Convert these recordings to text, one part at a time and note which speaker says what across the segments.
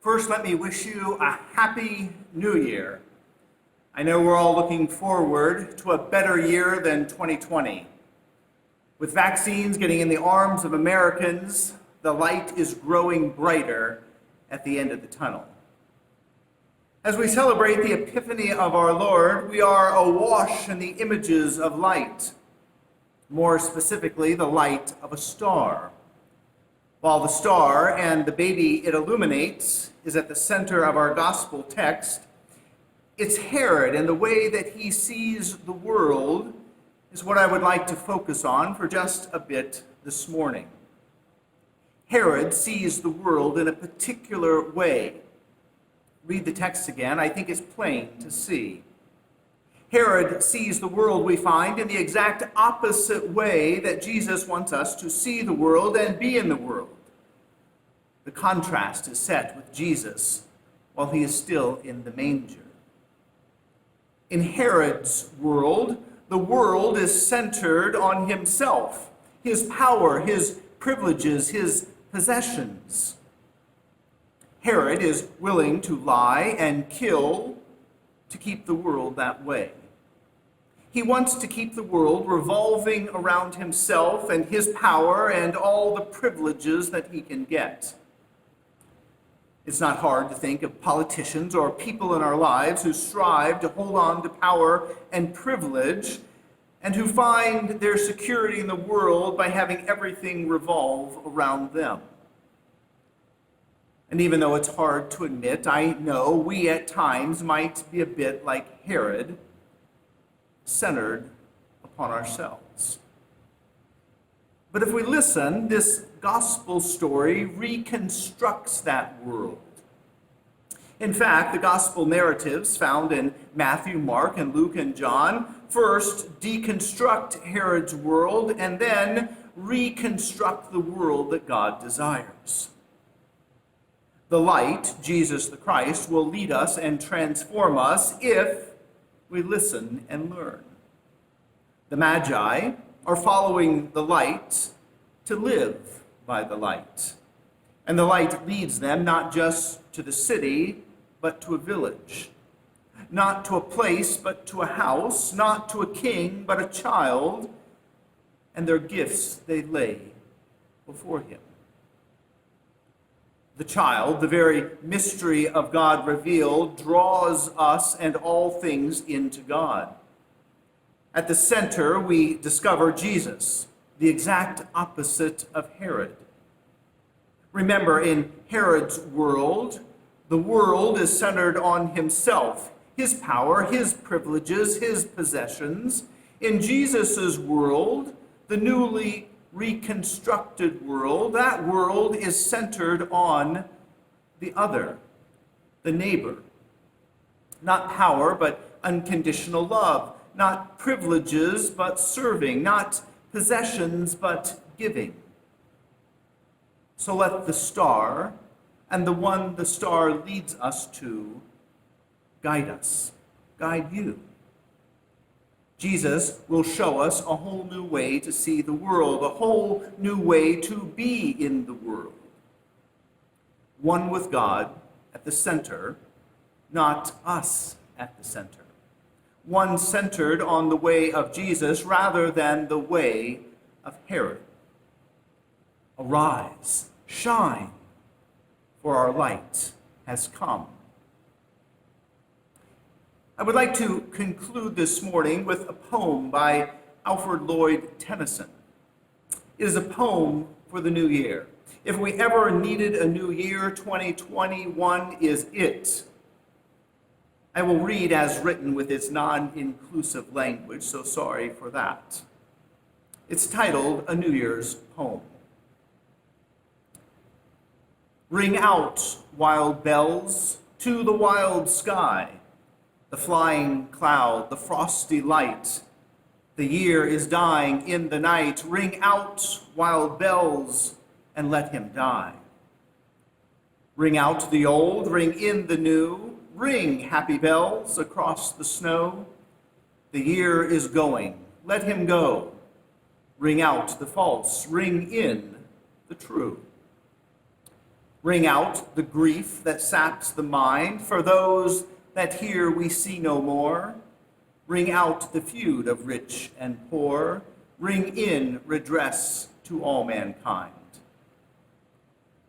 Speaker 1: First, let me wish you a happy new year. I know we're all looking forward to a better year than 2020. With vaccines getting in the arms of Americans, the light is growing brighter at the end of the tunnel. As we celebrate the Epiphany of our Lord, we are awash in the images of light, more specifically, the light of a star. While the star and the baby it illuminates is at the center of our gospel text, it's Herod and the way that he sees the world is what I would like to focus on for just a bit this morning. Herod sees the world in a particular way. Read the text again. I think it's plain to see. Herod sees the world, we find, in the exact opposite way that Jesus wants us to see the world and be in the world. The contrast is set with Jesus while he is still in the manger. In Herod's world, the world is centered on himself, his power, his privileges, his possessions. Herod is willing to lie and kill to keep the world that way. He wants to keep the world revolving around himself and his power and all the privileges that he can get. It's not hard to think of politicians or people in our lives who strive to hold on to power and privilege and who find their security in the world by having everything revolve around them. And even though it's hard to admit, I know we at times might be a bit like Herod, centered upon ourselves. But if we listen, this gospel story reconstructs that world. In fact, the gospel narratives found in Matthew, Mark, and Luke, and John first deconstruct Herod's world and then reconstruct the world that God desires. The light, Jesus the Christ, will lead us and transform us if we listen and learn. The Magi are following the light to live by the light. And the light leads them not just to the city, but to a village. Not to a place, but to a house. Not to a king, but a child. And their gifts they lay before him. The child, the very mystery of God revealed, draws us and all things into God. At the center, we discover Jesus, the exact opposite of Herod. Remember, in Herod's world, the world is centered on himself, his power, his privileges, his possessions. In Jesus' world, the newly reconstructed world, that world is centered on the other, the neighbor. Not power, but unconditional love. Not privileges, but serving. Not possessions, but giving. So let the star and the one the star leads us to guide us, guide you. Jesus will show us a whole new way to see the world, a whole new way to be in the world. One with God at the center, not us at the center. One centered on the way of Jesus rather than the way of Herod. Arise, shine, for our light has come. I would like to conclude this morning with a poem by Alfred Lloyd Tennyson. It is a poem for the new year. If we ever needed a new year, 2021 is it. I will read as written with its non-inclusive language, so sorry for that. It's titled A New Year's Poem. Ring out, wild bells, to the wild sky, the flying cloud, the frosty light. The year is dying in the night. Ring out, wild bells, and let him die. Ring out the old, ring in the new. Ring, happy bells, across the snow. The year is going, let him go. Ring out the false, ring in the true. Ring out the grief that saps the mind. For those that here we see no more. Ring out the feud of rich and poor. Ring in redress to all mankind.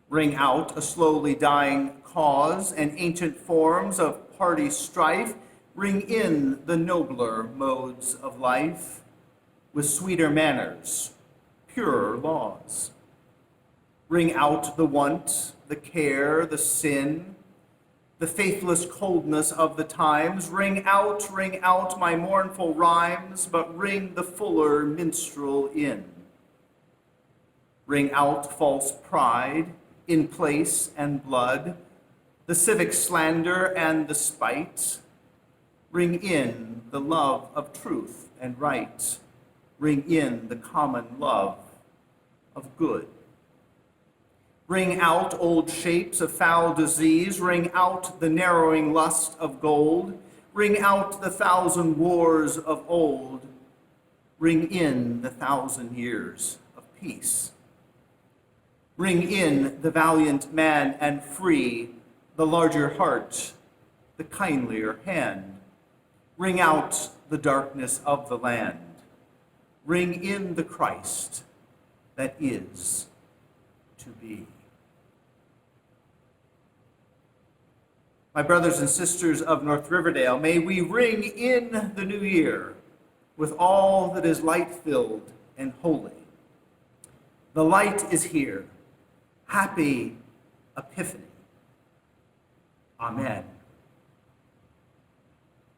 Speaker 1: Ring out a slowly dying cause and ancient forms of party strife. Ring in the nobler modes of life with sweeter manners, purer laws. Ring out the want, the care, the sin, the faithless coldness of the times. Ring out my mournful rhymes, but ring the fuller minstrel in. Ring out false pride in place and blood, the civic slander and the spite. Ring in the love of truth and right. Ring in the common love of good. Ring out old shapes of foul disease. Ring out the narrowing lust of gold. Ring out the 1,000 wars of old. Ring in the 1,000 years of peace. Ring in the valiant man and free, the larger heart, the kindlier hand. Ring out the darkness of the land. Ring in the Christ that is to be. My brothers and sisters of North Riverdale, may we ring in the new year with all that is light-filled and holy. The light is here. Happy Epiphany. Amen.